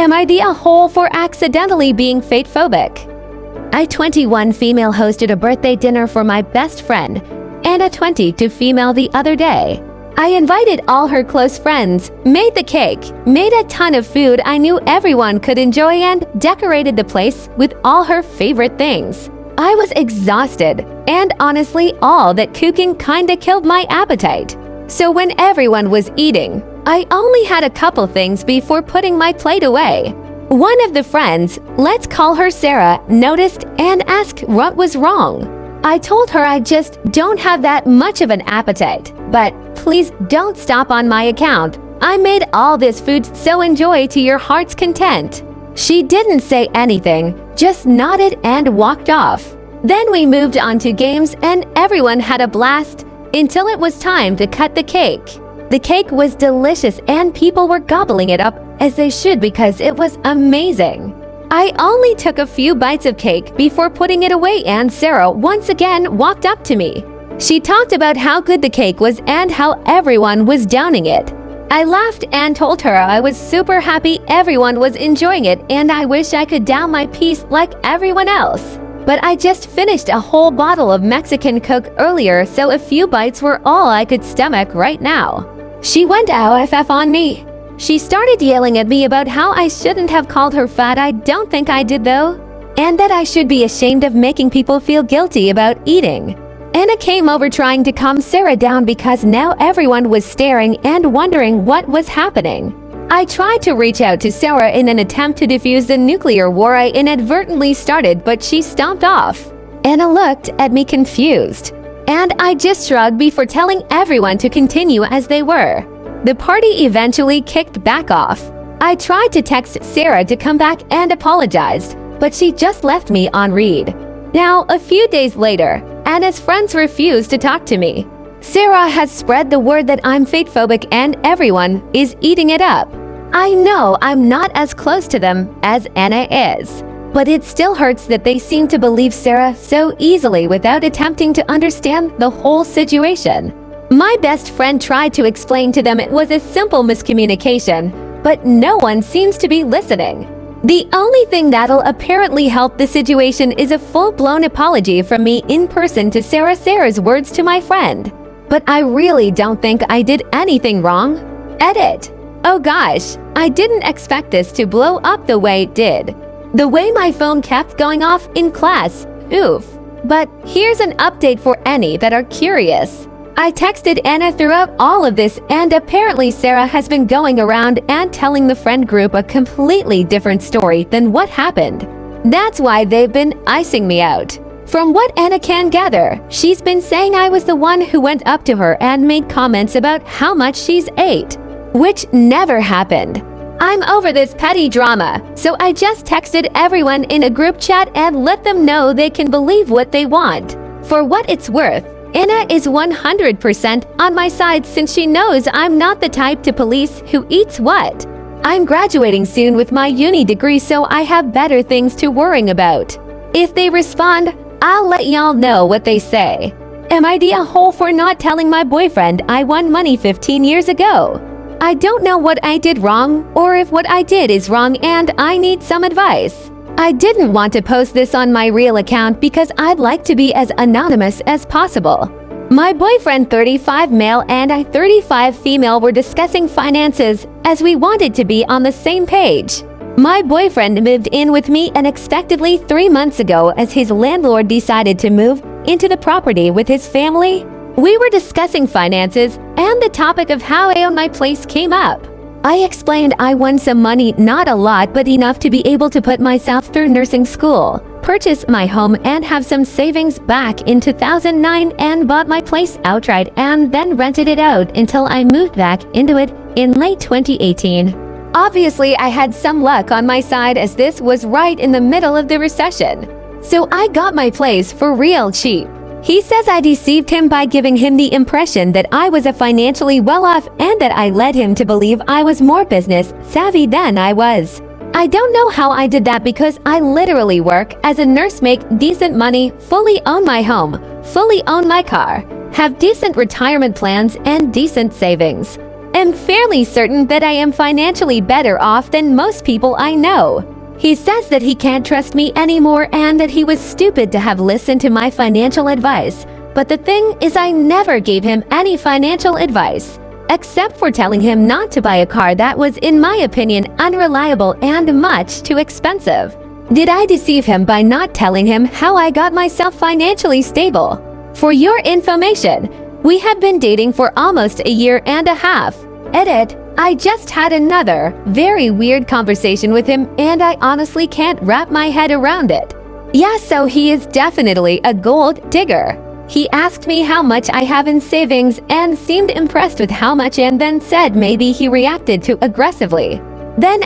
Am I the a-hole for accidentally being fate-phobic? A 21 female hosted a birthday dinner for my best friend and a 22 female the other day. I invited all her close friends, made the cake, made a ton of food I knew everyone could enjoy, and decorated the place with all her favorite things. I was exhausted, and honestly, all that cooking kinda killed my appetite. So when everyone was eating, I only had a couple things before putting my plate away. One of the friends, let's call her Sarah, noticed and asked what was wrong. I told her I just don't have that much of an appetite, but please don't stop on my account. I made all this food, so enjoy to your heart's content. She didn't say anything, just nodded and walked off. Then we moved on to games and everyone had a blast until it was time to cut the cake. The cake was delicious and people were gobbling it up as they should because it was amazing. I only took a few bites of cake before putting it away, and Sarah once again walked up to me. She talked about how good the cake was and how everyone was downing it. I laughed and told her I was super happy everyone was enjoying it and I wish I could down my piece like everyone else. But I just finished a whole bottle of Mexican Coke earlier, so a few bites were all I could stomach right now. She went OFF on me. She started yelling at me about how I shouldn't have called her fat. I don't think I did though. And that I should be ashamed of making people feel guilty about eating. Anna came over trying to calm Sarah down because now everyone was staring and wondering what was happening. I tried to reach out to Sarah in an attempt to defuse the nuclear war I inadvertently started, but she stomped off. Anna looked at me confused, and I just shrugged before telling everyone to continue as they were. The party eventually kicked back off. I tried to text Sarah to come back and apologized, but she just left me on read. Now, a few days later, Anna's friends refused to talk to me. Sarah has spread the word that I'm fate-phobic and everyone is eating it up. I know I'm not as close to them as Anna is, but it still hurts that they seem to believe Sarah so easily without attempting to understand the whole situation. My best friend tried to explain to them it was a simple miscommunication, but no one seems to be listening. The only thing that'll apparently help the situation is a full-blown apology from me in person to Sarah. Sarah's words to my friend. But I really don't think I did anything wrong. Edit. Oh gosh, I didn't expect this to blow up the way it did. The way my phone kept going off in class, oof. But here's an update for any that are curious. I texted Anna throughout all of this, and apparently Sarah has been going around and telling the friend group a completely different story than what happened. That's why they've been icing me out. From what Anna can gather, she's been saying I was the one who went up to her and made comments about how much she's ate, which never happened. I'm over this petty drama, so I just texted everyone in a group chat and let them know they can believe what they want. For what it's worth, Anna is 100% on my side since she knows I'm not the type to police who eats what. I'm graduating soon with my uni degree, so I have better things to worry about. If they respond, I'll let y'all know what they say. Am I the a-hole for not telling my boyfriend I won money 15 years ago? I don't know what I did wrong or if what I did is wrong, and I need some advice. I didn't want to post this on my real account because I'd like to be as anonymous as possible. My boyfriend, 35 male, and I, 35 female, were discussing finances as we wanted to be on the same page. My boyfriend moved in with me unexpectedly 3 months ago as his landlord decided to move into the property with his family. We were discussing finances and the topic of how I own my place came up. I explained I won some money, not a lot, but enough to be able to put myself through nursing school, purchase my home, and have some savings back in 2009, and bought my place outright and then rented it out until I moved back into it in late 2018. Obviously, I had some luck on my side as this was right in the middle of the recession. So I got my place for real cheap. He says I deceived him by giving him the impression that I was a financially well-off and that I led him to believe I was more business savvy than I was. I don't know how I did that because I literally work as a nurse, make decent money, fully own my home, fully own my car, have decent retirement plans and decent savings. am fairly certain that I am financially better off than most people I know. He says that he can't trust me anymore and that he was stupid to have listened to my financial advice. But the thing is, I never gave him any financial advice, except for telling him not to buy a car that was, in my opinion, unreliable and much too expensive. Did I deceive him by not telling him how I got myself financially stable? For your information, we have been dating for almost a year and a half. Edit. I just had another very weird conversation with him and I honestly can't wrap my head around it. Yeah, so he is definitely a gold digger. He asked me how much I have in savings and seemed impressed with how much and then said maybe he reacted too aggressively. Then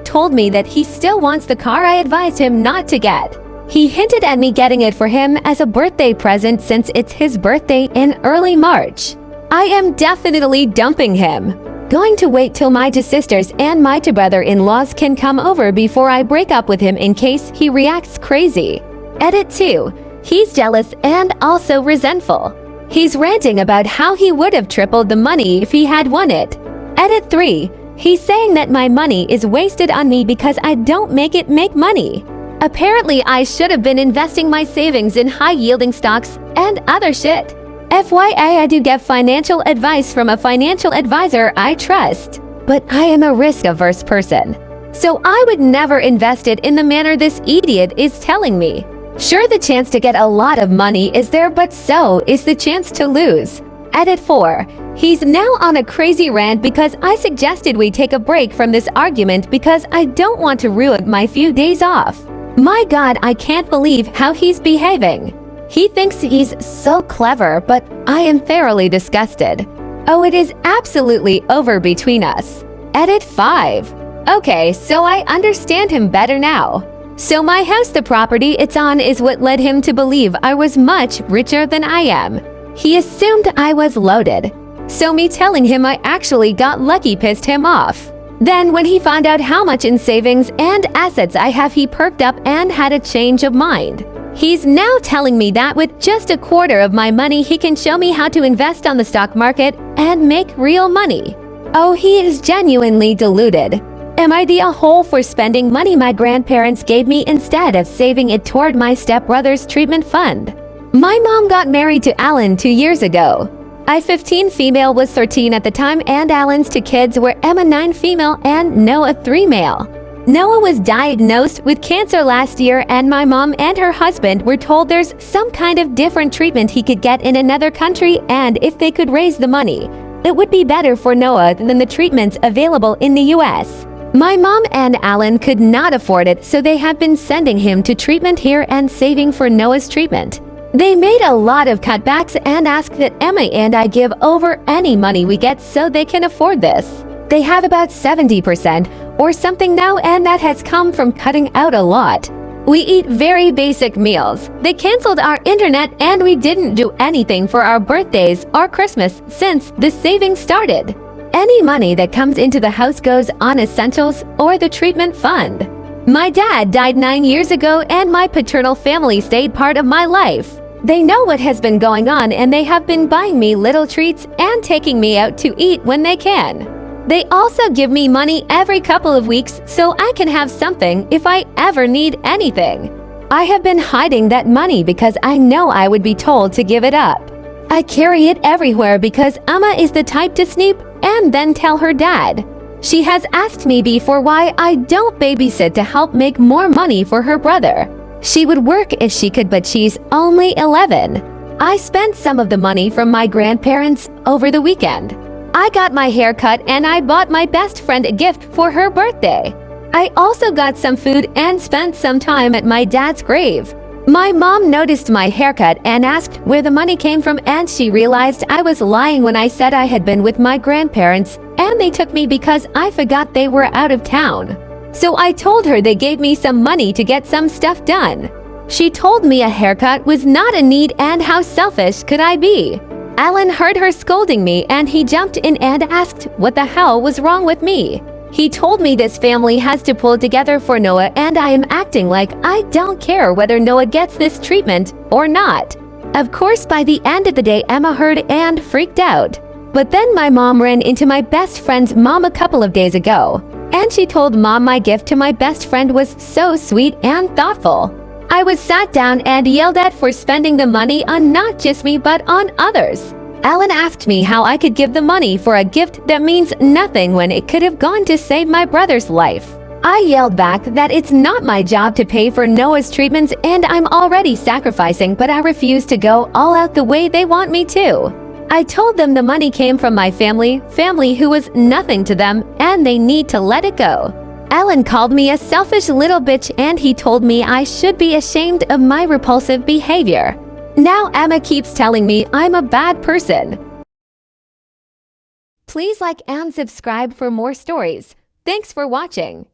told me that he still wants the car I advised him not to get. He hinted at me getting it for him as a birthday present since it's his birthday in early March. I am definitely dumping him. Going to wait till my two sisters and my two brother-in-laws can come over before I break up with him in case he reacts crazy. Edit 2. He's jealous and also resentful. He's ranting about how he would have tripled the money if he had won it. Edit 3. He's saying that my money is wasted on me because I don't make money. Apparently, I should have been investing my savings in high-yielding stocks and other shit. FYI, I do get financial advice from a financial advisor I trust, but I am a risk-averse person. So I would never invest it in the manner this idiot is telling me. Sure, the chance to get a lot of money is there, but so is the chance to lose. Edit 4. He's now on a crazy rant because I suggested we take a break from this argument because I don't want to ruin my few days off. My God, I can't believe how he's behaving. He thinks he's so clever, but I am thoroughly disgusted. Oh, it is absolutely over between us. Edit 5. Okay, so I understand him better now. So my house, the property it's on, is what led him to believe I was much richer than I am. He assumed I was loaded. So me telling him I actually got lucky pissed him off. Then when he found out how much in savings and assets I have, he perked up and had a change of mind. He's now telling me that with just a quarter of my money he can show me how to invest on the stock market and make real money. Oh, he is genuinely deluded. Am I the a-hole for spending money my grandparents gave me instead of saving it toward my stepbrother's treatment fund? My mom got married to Alan 2 years ago. I 15 female was 13 at the time and Alan's two kids were Emma 9 female and Noah 3 male. Noah was diagnosed with cancer last year and my mom and her husband were told there's some kind of different treatment he could get in another country and if they could raise the money, it would be better for Noah than the treatments available in the US. My mom and Alan could not afford it, so they have been sending him to treatment here and saving for Noah's treatment. They made a lot of cutbacks and asked that Emma and I give over any money we get so they can afford this. They have about 70% or something now and that has come from cutting out a lot. We eat very basic meals. They canceled our internet and we didn't do anything for our birthdays or Christmas since the saving started. Any money that comes into the house goes on essentials or the treatment fund. My dad died 9 years ago and my paternal family stayed part of my life. They know what has been going on and they have been buying me little treats and taking me out to eat when they can. They also give me money every couple of weeks so I can have something if I ever need anything. I have been hiding that money because I know I would be told to give it up. I carry it everywhere because Emma is the type to sneak and then tell her dad. She has asked me before why I don't babysit to help make more money for her brother. She would work if she could, but she's only 11. I spent some of the money from my grandparents over the weekend. I got my hair cut and I bought my best friend a gift for her birthday. I also got some food and spent some time at my dad's grave. My mom noticed my haircut and asked where the money came from and she realized I was lying when I said I had been with my grandparents and they took me because I forgot they were out of town. So I told her they gave me some money to get some stuff done. She told me a haircut was not a need and how selfish could I be? Alan heard her scolding me and he jumped in and asked what the hell was wrong with me. He told me this family has to pull together for Noah and I am acting like I don't care whether Noah gets this treatment or not. Of course, by the end of the day, Emma heard and freaked out. But then my mom ran into my best friend's mom a couple of days ago, and she told mom my gift to my best friend was so sweet and thoughtful. I was sat down and yelled at for spending the money on not just me but on others. Alan asked me how I could give the money for a gift that means nothing when it could have gone to save my brother's life. I yelled back that it's not my job to pay for Noah's treatments and I'm already sacrificing, but I refuse to go all out the way they want me to. I told them the money came from my family who was nothing to them, and they need to let it go. Alan called me a selfish little bitch and he told me I should be ashamed of my repulsive behavior. Now Emma keeps telling me I'm a bad person. Please like and subscribe for more stories. Thanks for watching.